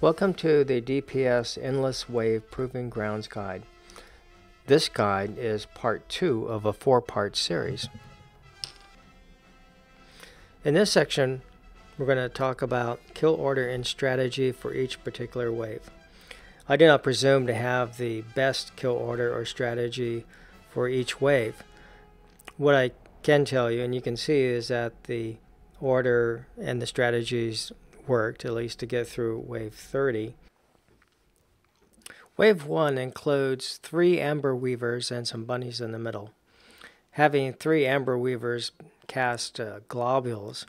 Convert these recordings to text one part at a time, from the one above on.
Welcome to the DPS Endless Wave Proving Grounds Guide. This guide is part 2 of a 4-part series. In this section, we're going to talk about kill order and strategy for each particular wave. I do not presume to have the best kill order or strategy for each wave. What I can tell you, and you can see, is that the order and the strategies worked, at least to get through wave 30. Wave 1 includes 3 Amber Weavers and some bunnies in the middle. Having 3 Amber Weavers cast globules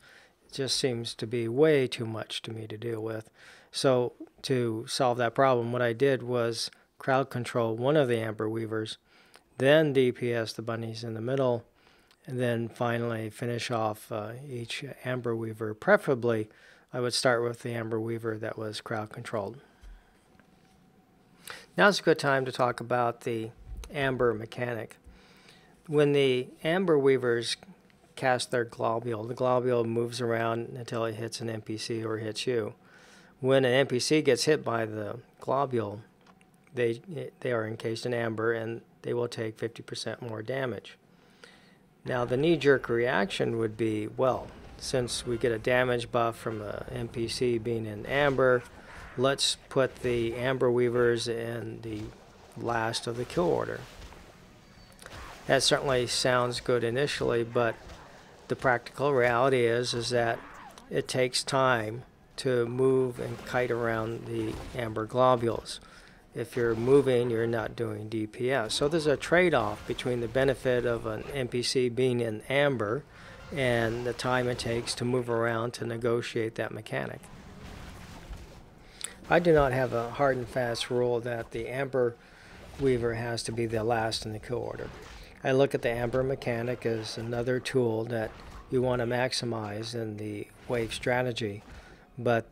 just seems to be way too much to me to deal with. So to solve that problem, what I did was crowd control one of the Amber Weavers, then DPS the bunnies in the middle, and then finally finish off each Amber Weaver. Preferably, I would start with the Amber Weaver that was crowd controlled. Now's a good time to talk about the Amber mechanic. When the Amber Weavers cast their globule, the globule moves around until it hits an NPC or hits you. When an NPC gets hit by the globule, they are encased in amber and they will take 50% more damage. Now the knee-jerk reaction would be, well, since we get a damage buff from an NPC being in amber, let's put the Amber Weavers in the last of the kill order. That certainly sounds good initially, but the practical reality is that it takes time to move and kite around the amber globules. If you're moving, you're not doing DPS. So there's a trade-off between the benefit of an NPC being in amber and the time it takes to move around to negotiate that mechanic. I do not have a hard and fast rule that the Amber Weaver has to be the last in the kill order. I look at the Amber mechanic as another tool that you want to maximize in the wave strategy, but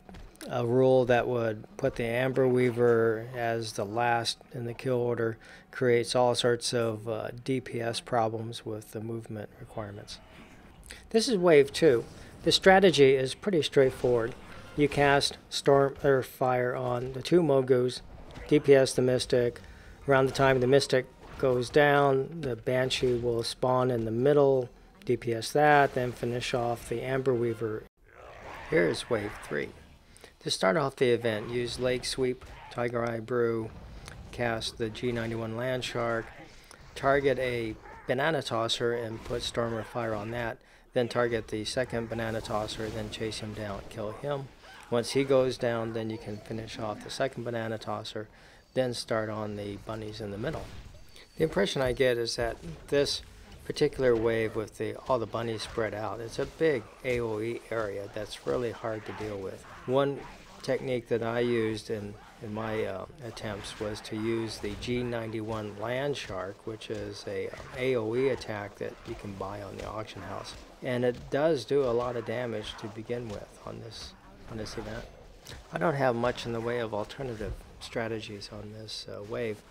a rule that would put the Amber Weaver as the last in the kill order creates all sorts of DPS problems with the movement requirements. This is wave 2. The strategy is pretty straightforward. You cast Storm or Fire on the 2 Mogus, DPS the Mystic. Around the time the Mystic goes down, the Banshee will spawn in the middle, DPS that, then finish off the Amber Weaver. Here is wave 3. To start off the event, use Lake Sweep, Tiger Eye Brew, cast the G91 Land Shark, target a Banana Tosser and put Storm or Fire on that, then target the second Banana Tosser, then chase him down, kill him. Once he goes down, then you can finish off the second Banana Tosser, then start on the bunnies in the middle. The impression I get is that this particular wave with all the bunnies spread out, it's a big AoE area that's really hard to deal with. One technique that I used in my attempts was to use the G91 Land Shark, which is a AoE attack that you can buy on the auction house. And it does do a lot of damage to begin with on this event. I don't have much in the way of alternative strategies on this wave.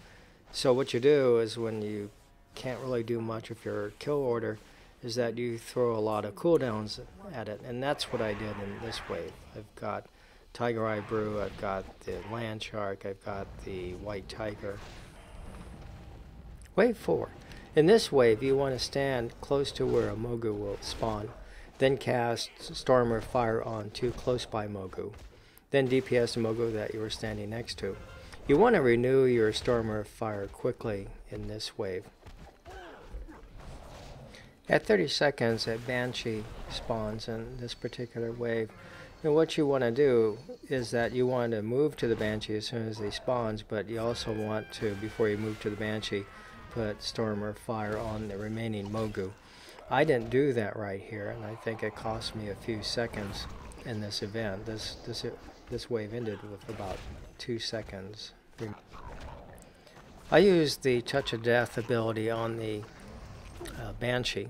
So what you do is, when you can't really do much with your kill order, is that you throw a lot of cooldowns at it, and that's what I did in this wave. I've got Tiger Eye Brew, I've got the Land Shark, I've got the White Tiger. Wave 4. In this wave, you want to stand close to where a Mogu will spawn, then cast Storm or Fire on 2 close by Mogu, then DPS the Mogu that you were standing next to. You want to renew your Storm or Fire quickly in this wave. At 30 seconds, a Banshee spawns in this particular wave. And what you want to do is that you want to move to the Banshee as soon as he spawns, but you also want to, before you move to the Banshee, put Storm or Fire on the remaining Mogu. I didn't do that right here, and I think it cost me a few seconds in this event. This wave ended with about 2 seconds. I used the Touch of Death ability on the Banshee,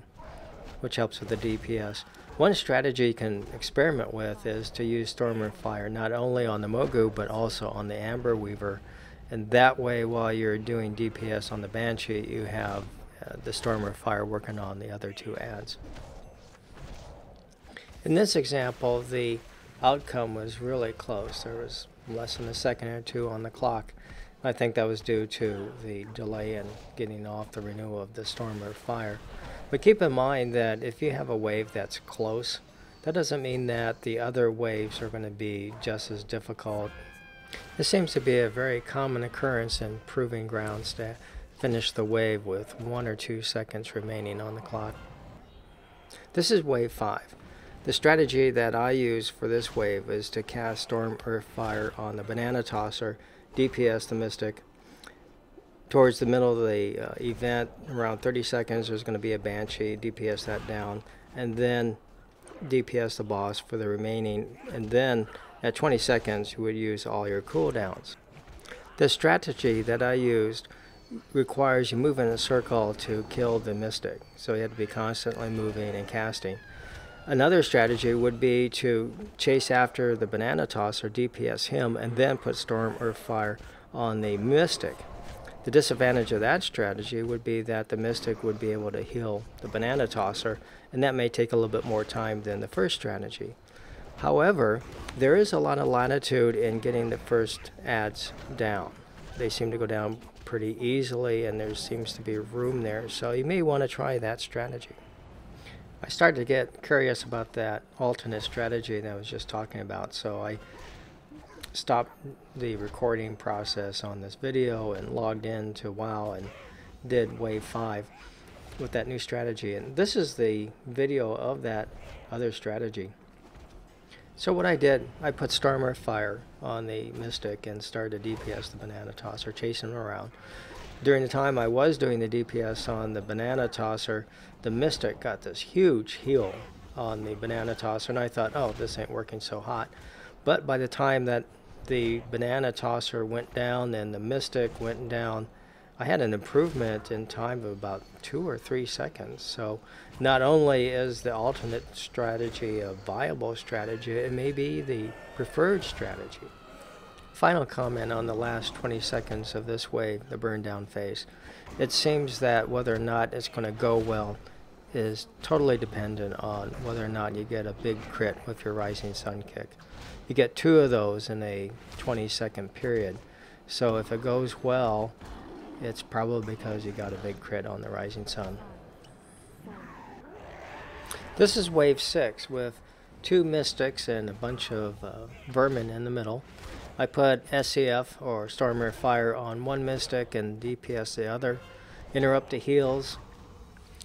which helps with the DPS. One strategy you can experiment with is to use Storm or Fire not only on the Mogu but also on the Amber Weaver, and that way, while you're doing DPS on the Banshee, you have the Storm or Fire working on the other 2 ads. In this example, the outcome was really close. There was less than a second or two on the clock. I think that was due to the delay in getting off the renewal of the storm or fire. But keep in mind that if you have a wave that's close, that doesn't mean that the other waves are going to be just as difficult. This seems to be a very common occurrence in proving grounds to finish the wave with 1 or 2 seconds remaining on the clock. This is wave 5. The strategy that I use for this wave is to cast Storm Earth Fire on the Banana Tosser, DPS the Mystic. Towards the middle of the event, around 30 seconds, there's going to be a Banshee, DPS that down, and then DPS the boss for the remaining, and then at 20 seconds you would use all your cooldowns. The strategy that I used requires you move in a circle to kill the Mystic, so you have to be constantly moving and casting. Another strategy would be to chase after the Banana Tosser, DPS him, and then put Storm Earth Fire on the Mystic. The disadvantage of that strategy would be that the Mystic would be able to heal the Banana Tosser, and that may take a little bit more time than the first strategy. However, there is a lot of latitude in getting the first adds down. They seem to go down pretty easily, and there seems to be room there, so you may want to try that strategy. I started to get curious about that alternate strategy that I was just talking about, so I stopped the recording process on this video and logged into WoW and did wave 5 with that new strategy. And this is the video of that other strategy. So what I did, I put Storm Earth Fire on the Mystic and started to DPS the Banana Tosser, chasing him around. During the time I was doing the DPS on the Banana Tosser, the Mystic got this huge heal on the Banana Tosser, and I thought, oh, this ain't working so hot. But by the time that the Banana Tosser went down and the Mystic went down, I had an improvement in time of about 2 or 3 seconds. So not only is the alternate strategy a viable strategy, it may be the preferred strategy. Final comment on the last 20 seconds of this wave, the burn down phase. It seems that whether or not it's going to go well is totally dependent on whether or not you get a big crit with your Rising Sun kick. You get 2 of those in a 20-second period. So if it goes well, it's probably because you got a big crit on the Rising Sun. This is wave 6 with 2 Mystics and a bunch of vermin in the middle. I put SCF or Storm Earth Fire on one Mystic and DPS the other. Interrupt the heals.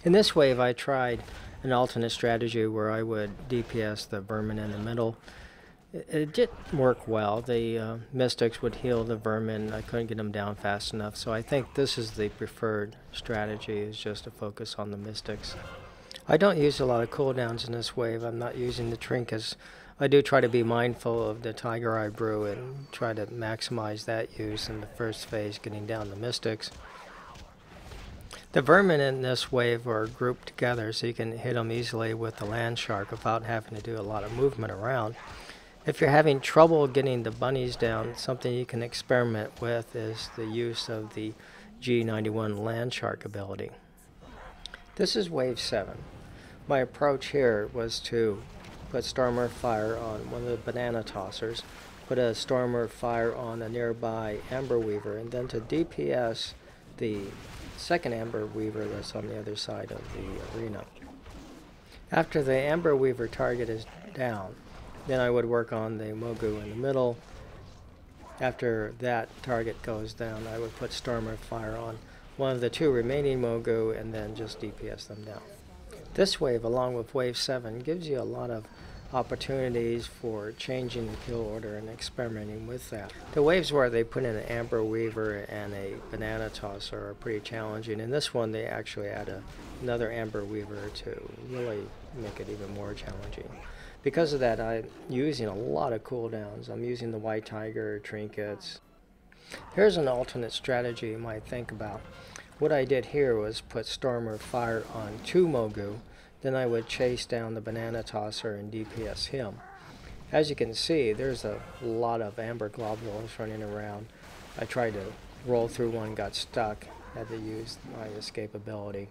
In this wave I tried an alternate strategy where I would DPS the vermin in the middle. It didn't work well. The Mystics would heal the vermin. I couldn't get them down fast enough, so I think this is the preferred strategy, is just to focus on the Mystics. I don't use a lot of cooldowns in this wave. I'm not using the trinkets. I do try to be mindful of the Tiger Eye Brew and try to maximize that use in the first phase, getting down the Mystics. The vermin in this wave are grouped together so you can hit them easily with the Land Shark without having to do a lot of movement around. If you're having trouble getting the bunnies down, something you can experiment with is the use of the G91 Land Shark ability. This is wave 7. My approach here was to put Storm Earth Fire on one of the Banana Tossers, put a Storm Earth Fire on a nearby Amber Weaver, and then to DPS the second Amber Weaver that's on the other side of the arena. After the Amber Weaver target is down, then I would work on the Mogu in the middle. After that target goes down, I would put Storm Earth Fire on one of the 2 remaining Mogu and then just DPS them down. This wave, along with wave 7, gives you a lot of opportunities for changing the kill order and experimenting with that. The waves where they put in an Amber Weaver and a Banana Tosser are pretty challenging. In this one, they actually add another Amber Weaver to really make it even more challenging. Because of that, I'm using a lot of cooldowns. I'm using the White Tiger, trinkets. Here's an alternate strategy you might think about. What I did here was put Storm Earth Fire on 2 Mogu, then I would chase down the Banana Tosser and DPS him. As you can see, there's a lot of Amber Globules running around. I tried to roll through one, got stuck, had to use my escape ability.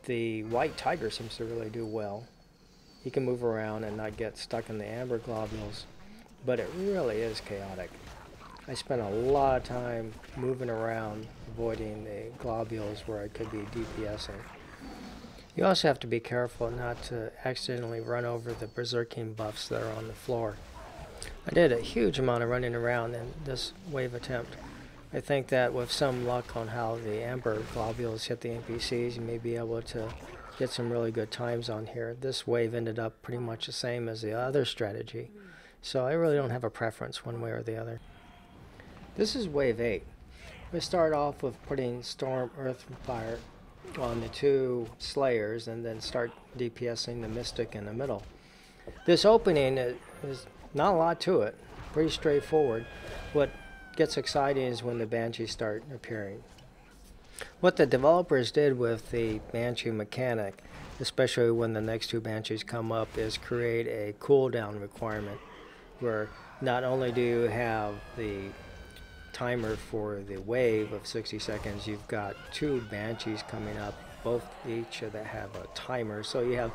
The White Tiger seems to really do well. He can move around and not get stuck in the Amber Globules. but it really is chaotic. I spent a lot of time moving around, avoiding the globules where I could be DPSing. You also have to be careful not to accidentally run over the berserking buffs that are on the floor. I did a huge amount of running around in this wave attempt. I think that with some luck on how the amber globules hit the NPCs, you may be able to get some really good times on here. This wave ended up pretty much the same as the other strategy, so I really don't have a preference one way or the other. This is wave 8. We start off with putting Storm, Earth, and Fire on the 2 Slayers and then start DPSing the Mystic in the middle. This opening is not a lot to it, pretty straightforward. What gets exciting is when the Banshees start appearing. What the developers did with the Banshee mechanic, especially when the next 2 Banshees come up, is create a cooldown requirement where not only do you have the timer for the wave of 60 seconds, you've got 2 Banshees coming up, both each that have a timer, so you have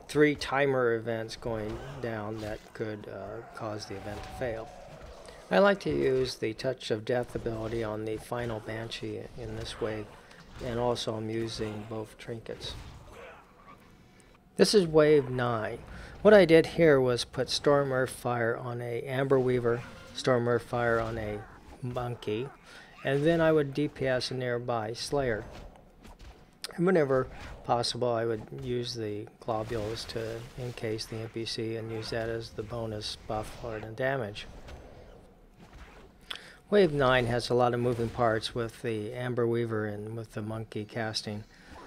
3 timer events going down that could cause the event to fail. I like to use the Touch of Death ability on the final Banshee in this wave, and also I'm using both trinkets. This is wave 9. What I did here was put Storm Earth Fire on a Amber Weaver, Storm Earth Fire on a Monkey, and then I would DPS a nearby Slayer. And whenever possible, I would use the globules to encase the NPC and use that as the bonus buff or the damage. Wave 9 has a lot of moving parts with the Amber Weaver and with the Monkey casting.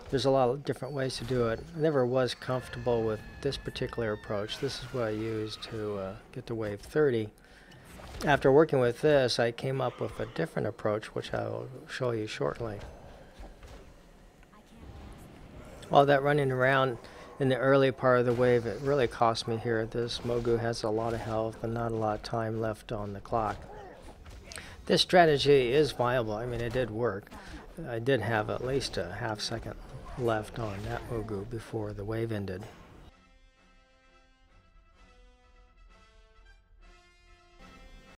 There's a lot of different ways to do it. I never was comfortable with this particular approach. This is what I used to get to wave 30. After working with this, I came up with a different approach, which I will show you shortly. All that running around in the early part of the wave, it really cost me here. This Mogu has a lot of health and not a lot of time left on the clock. This strategy is viable. I mean, it did work. I did have at least a half second left on that Mogu before the wave ended.